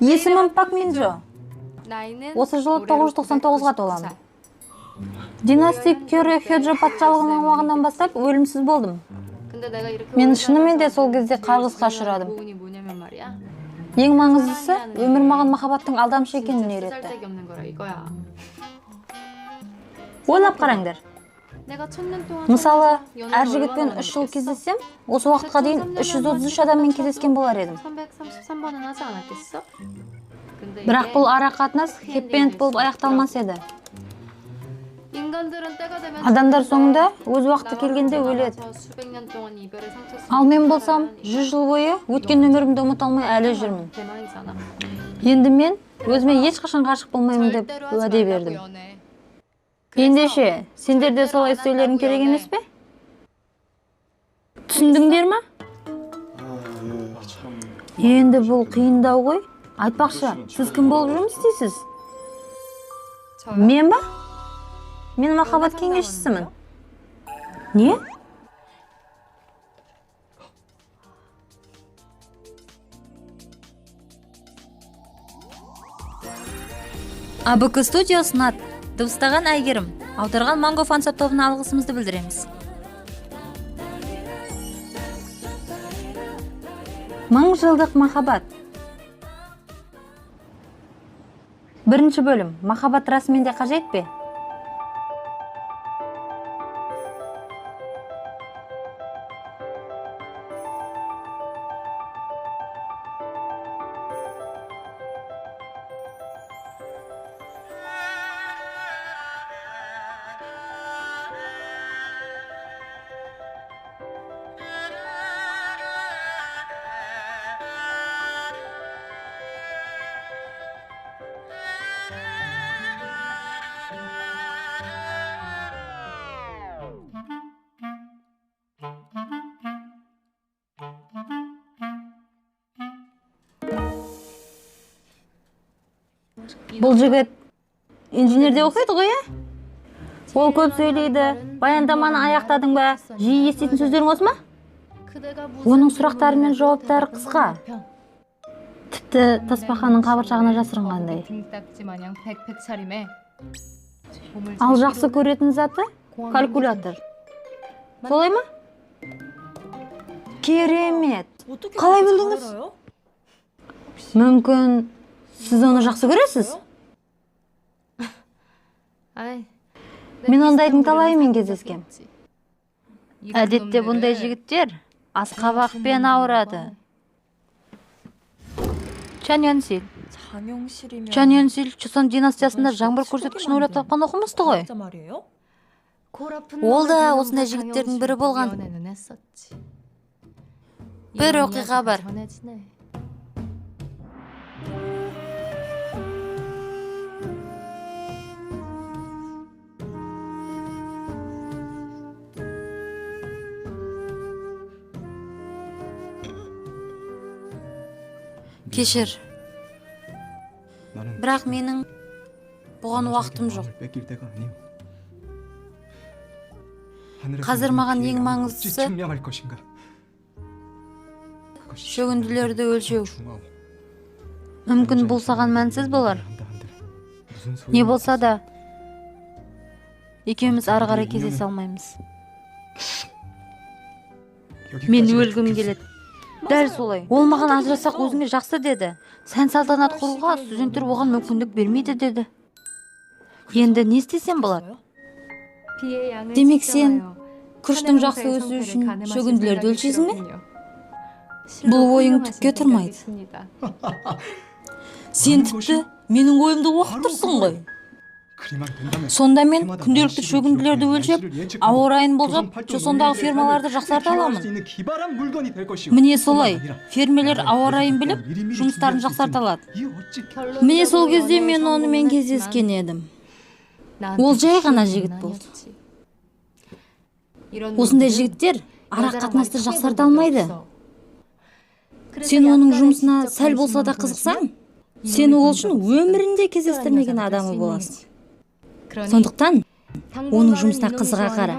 Есімім Пак Минджо. Осы жылы 999-ға толамын. Династик Кёре Хёджо патшалығының уағынан бастап өлімсіз болдым. Мен шынымен де сол кезде қарғысқа ұшырадым. Ең маңыздысы, өмір маған махаббаттың алдамшы екенін үйретті. Ойлап қараңдар. Мысалы, әр жігітпен 3 жыл кездессем, осы уақытқа дейін 333 адаммен кездескен болар едім. Бірақ бұл ара қатынас хэппи-энд болып аяқталмас еді. Адамдар соңында өз уақыты келгенде өледі. Ал мен болсам, 100 жыл бойы өткен өмірімді ұмыта алмай әлі жүрмін. Енді мен өзіме ешқашан ғашық болмаймын деп уәде бердім. Ендеше, сендер де солай істеулерің керек емес пе? Түсіндіңдер ма? Енді бұл қиындау ғой. Айтпақшы, сіз кім болып жұмыс істейсіз? Мен ба? Мен махаббат кеңесшісімін. Не? АБК студия ұсынады. Дыбыстаған Әйгерім, аударған Манго фансап тобына алғысымызды білдіреміз. 1000 жылдық махаббат. Бірінші бөлім. Махаббат расымен де қажет пе? Бұл жігіт инженерде оқиды ғой, е? Ол көп сөйлейді. Баяндаманы аяқтадың ба? Жиі еститін сөздерің осы ма? Оның сұрақтары мен жауаптары қысқа. Тіпті тасбақаның қабыршағына жасырынғандай. Ал жақсы көретін заты калькулятор. Солай ма? Керемет. Қалай білдіңіз? Мүмкін сіз оны жақсы көресіз? Мен ондайдың талайымен кездескем. Әдетте бұндай жігіттер асқабақпен ауырады. Чаньонсил. Чаньонсил Чосон династиясында жаңбыр көрсеткішін ойлап тапқан оқымысты ғой. Ол да осындай жігіттердің бірі болған. Бір оқиға бар. Кешір. Бірақ менің бұған уақытым жоқ. Қазір маған ең маңыздысы шөгінділерді өлшеу. Мүмкін бұл саған мәнсіз болар. Не болса да, екеуміз ары қарай кездесе алмаймыз. Мен өлгім келеді. Дәл солай. Ол маған ажырасақ өзіңе жақсы деді. Сән салтанат құруға студенттер оған мүмкіндік бермейді деді. Енді не істесем болады? Демек сен күріштің жақсы өсу үшін шөгінділерді өлшейсің бе? Бұл ойың түкке тұрмайды. Сен тіпті менің ойымды оқып тұрсың ғой. Сонда мен күнделікті шөгінділерді өлшеп, ауа райын болжап, Чосондағы фермаларды жақсарта аламын. Міне солай, фермелер ауа райын біліп, жұмыстарын жақсарта алады. Міне сол кезде мен онымен кездескен едім. Ол жай ғана жігіт болды. Осындай жігіттер ара қатынасты жақсарта алмайды. Сен оның жұмысына сәл болса да қызықсаң, сен ол үшін өмірінде кездестірмеген адамы боласың. Сондықтан оның жұмысына қызыға қара.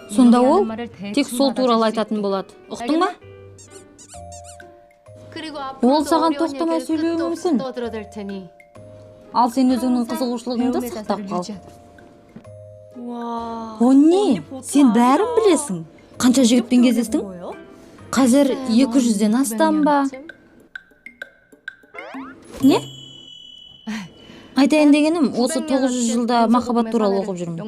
Сонда ол тек сол туралы айтатын болады. Ұқтың ба? Ол саған тоқтамай сөйлеуі мүмкін. Ал сен өзіңнің қызығушылығыңды сақтап қал. О не? Сен бәрін білесің. Қанша жігітпен кездестің? Қазір 200-ден астам ба? Не? Айтайын дегенім, осы 900 жылда махаббат туралы оқып жүрмін.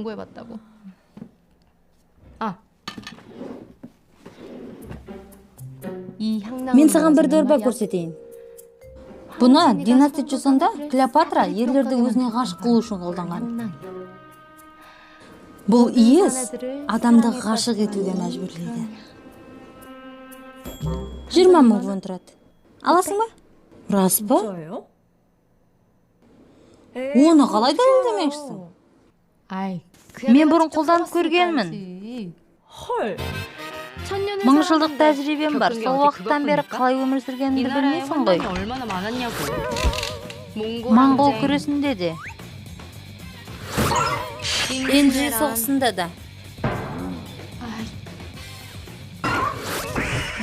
Мен саған бір дорба көрсетейін. Бұны династия жасында Клеопатра ерлерді өзіне ғашық қылу үшін қолданған. Бұл иіс адамды ғашық етуге мәжбүрлейді. 20 мың вон тұрады. Аласың ба? Рас па? Оны қалай дәлелдемекшісің? Мен бұрын қолданып көргенмін. Мыңжылдық тәжірибем бар. Сол уақыттан бері қалай өмір сүргенімді білмейсің ғой. Моңғол күресінде де, Энджи соғысында да,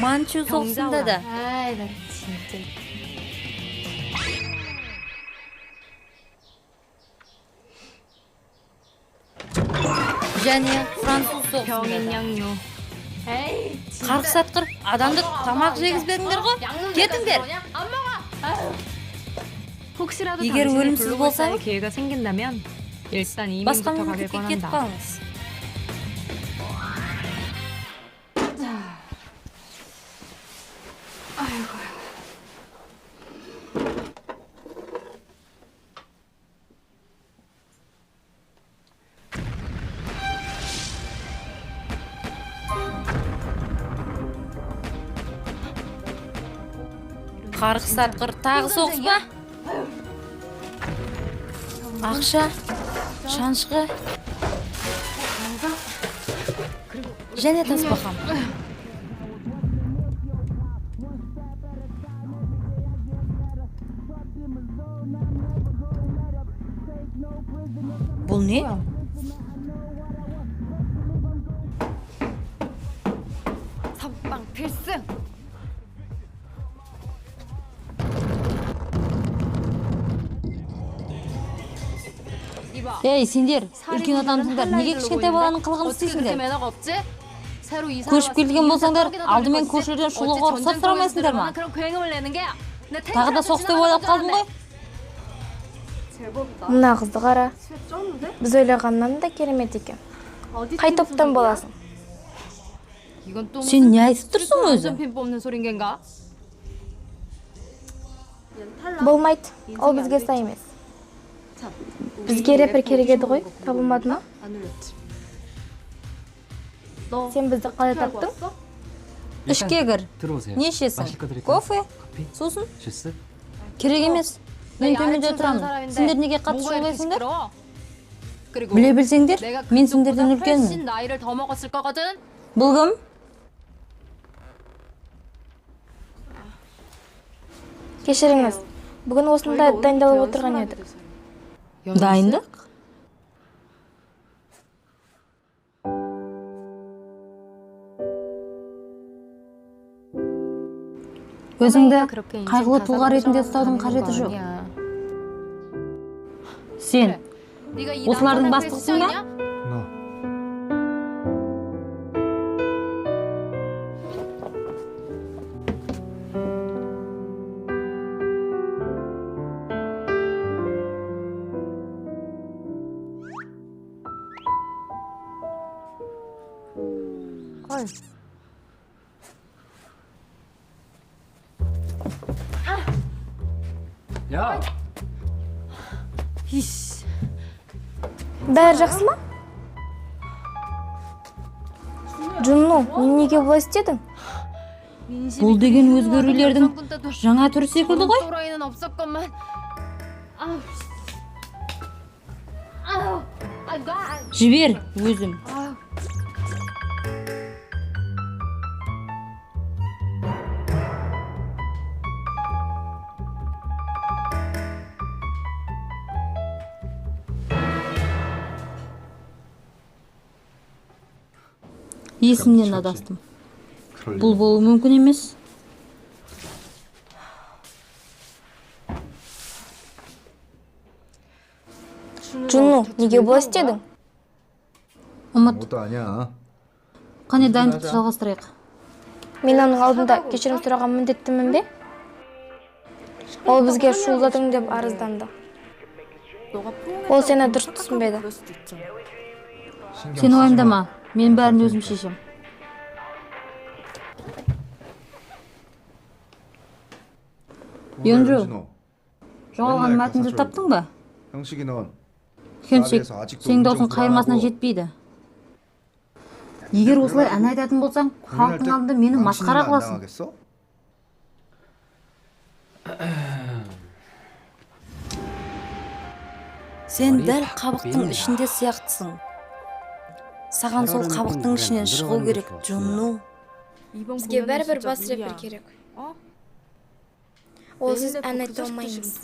Манчу соғысында да. Және француз соғысында да. Қарқ сатқыр, адамды тамақ жегізбедіңдер ғой? Кетіңдер! Егер өлімсіз болсаң, басқа мемлекетке кетіп қалыңыз. Қарқ сатқыр, тағы соғыс ба? Ақша, шаншқы, және тасбақам. Бұл не? 선빵 필승! Ей, сендер, үлкен адамсыңдар, неге кішкентай баланың қылығын істейсіңдер? Көшіп келген болсаңдар, алдымен көшелерден шығуға рұқсат сұрамайсыңдар ма? Тағы да соғыс деп ойлап қалдым ғой. Мына қызды қара. Біз ойлағаннан да керемет екен. Қай топтан боласың? Сен не айтып тұрсың өзі? Болмайды. Ол бізге сай емес. Бізге рэпер керек еді ғой, табылмады ма? Сен бізді қалай таптың? Ішке кір. Не ішесің? Кофе? Сусын? Керек емес. Мен төменде тұрамын. Сендер неге қатты шулайсыңдар? Біле білсеңдер, мен сендерден үлкенмін. Бұл кім? Кешіріңіз. Бүгін осында дайындалып отырған едік. Дайындық? Өзіңді қайғылы тұлға ретінде ұстаудың қажеті жоқ. Сен осылардың бастығысың ба? 야! Бәрі жақсы ма? Джунну, неге бұлай істедің? Бұл деген өзгерулердің жаңа түрі секілді ғой? Жібер, өзім. Есімнен адастым. Бұл болу мүмкін емес. Джунну, неге бұлай істедің? ұмыт, 뭐도 아니야. қане дайындықты жалғастырайық. Мен оның алдында кешірім сұраған міндеттімін бе? Ол бізге шуылдадың деп арызданды. Ол сені дұрыс түсінбеді. Сен уайымдама, мен бәрін өзім шешем. 연주, жоғалған мәтінді таптың ба? 형식이 넌 Хеншик, сенің даусың қайырмасына жетпейді. Егер осылай ән айтатын болсаң, халықтың алдында мені масқара қыласың. Сен дәл қабықтың ішінде сияқтысың. Саған сол қабықтың ішінен шығу керек, Джунну. Бізге бәрібір бас рэпер керек. Ол сіз ән айта алмаймыз.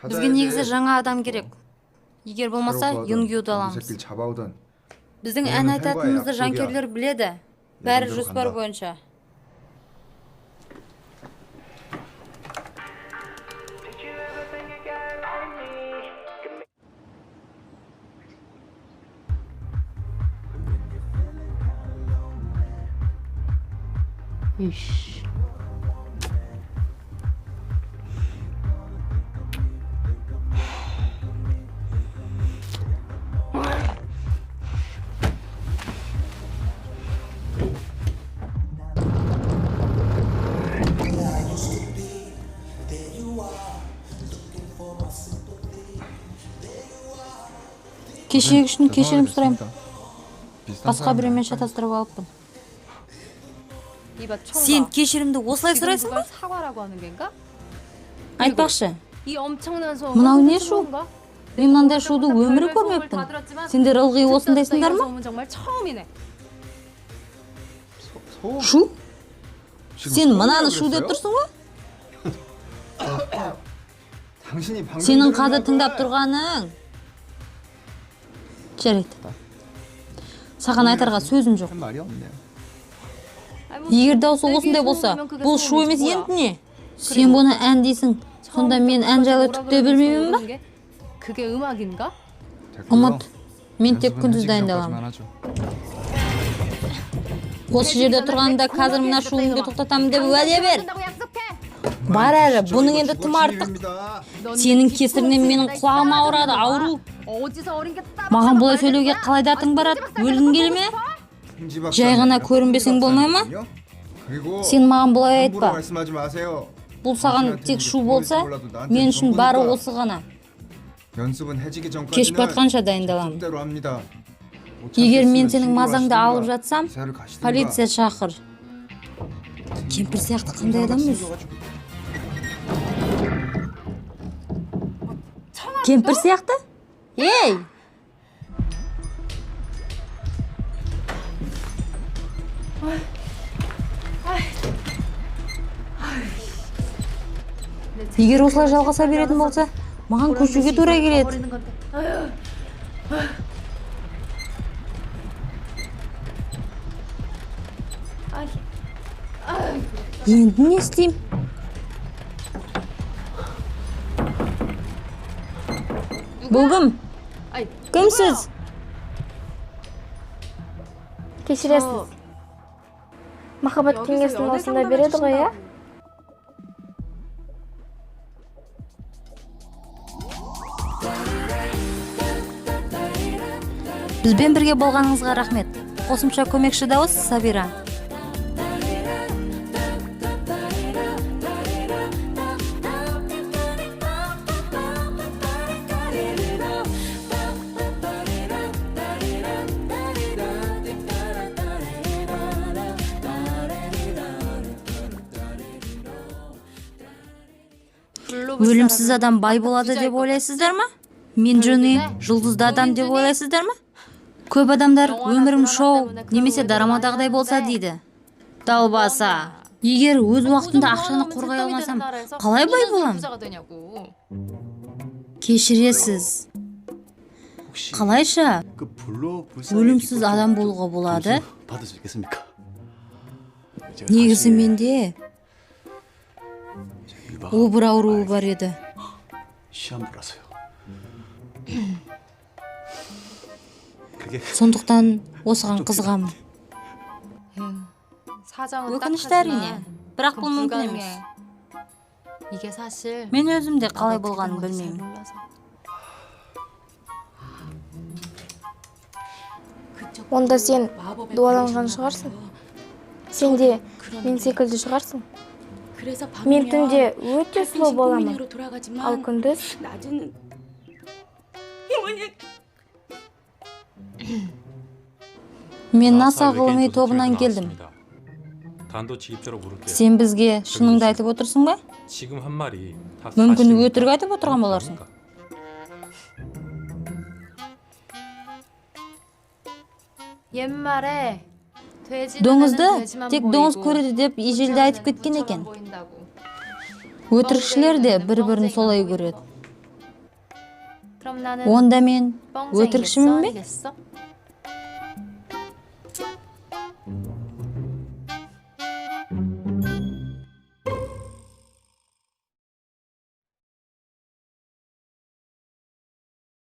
Бізге негізі жаңа адам керек. Егер болмаса, Юнгюді аламыз. 잡아오던 Біздің ән айтатынымызды жанкүйерлер біледі. Бәрі жоспар бойынша. Үш. Кешегі үшін кешірім сұрайым. Басқа біреумен шатастырып алыппын. Сен кешірімді осылай сұрайсың ба? Айтпақшы, мынау не шу? Мен мынандай шуды өмірі көрмеппін. Сендер ылғи осындайсыңдар ма? Шу? Сен мынаны шу деп тұрсың ба? Сенің қазір тыңдап тұрғаның. Жарайды. Саған айтарға сөзім жоқ. Егер дауысы осындай болса, бұл шу емес енді не? Сен бұны ән дейсің. Сонда мен ән жайлы түк те білмеймін ба? Ұмыт, мен тек күндіз дайындаламын. Осы жерде тұрғанда қазір мына шуыңды тоқтатамын деп уәде бер. Бар әрі, бұның енді тым артық. Сенің кесірінен менің құлағым ауырады, ауру. Маған бұлай сөйлеуге қалай датың барады? Өлгің келе ме? Жай ғана көрінбесең болмай ма? Сен маған бұлай айтпа. Бұл саған тек шу болса, мен үшін бары осы ғана. Кеш батқанша дайындаламын. Егер мен сенің мазаңды алып жатсам, полиция шақыр. Кемпір сияқты қандай адам өзі? Кемпір сияқты? Ей! Егер осылай жалғаса беретін болса, маған көшуге тура келеді. Енді не істеймін? Бұл кім? Кімсіз? Кешіресіз. Махаббат кеңесін осында береді ғой, я? Бізбен бірге болғаныңызға рахмет. Қосымша көмекші дауыс Сабира. Өлімсіз адам бай болады деп ойлайсыздар ма? Мен Джонни жұлдызды адам деп ойлайсыздар ма? Көп адамдар өмірім шоу немесе дарамадағыдай болса дейді. Далбаса, егер өз уақытында ақшаны қорғай алмасам, қалай бай болам? Кешіресіз. Қалайша өлімсіз адам болуға болады? Негізі менде обыр ауруы бар еді. Сондықтан осыған қызығамын. 사정은 Өкінішті әрине, бірақ бұл мүмкін емес. 이게 사실 Мен өзім де қалай болғанын білмеймін. Онда сен дуаланған шығарсың. Сен де мен секілді шығарсың. Мен түнде өте сұлу боламын. Ал күндіз Мен NASA ғылыми тобынан келдім. Сен бізге шыныңды айтып отырсың ба? Мүмкін өтірік айтып отырған боларсың. 옛말에 Доңызды тек доңыз көреді деп ежелде айтып кеткен екен. Өтірікшілер де бір-бірін солай көреді. 그럼 나는 Онда мен өтірікшімін бе? 뻥쟁이겠어?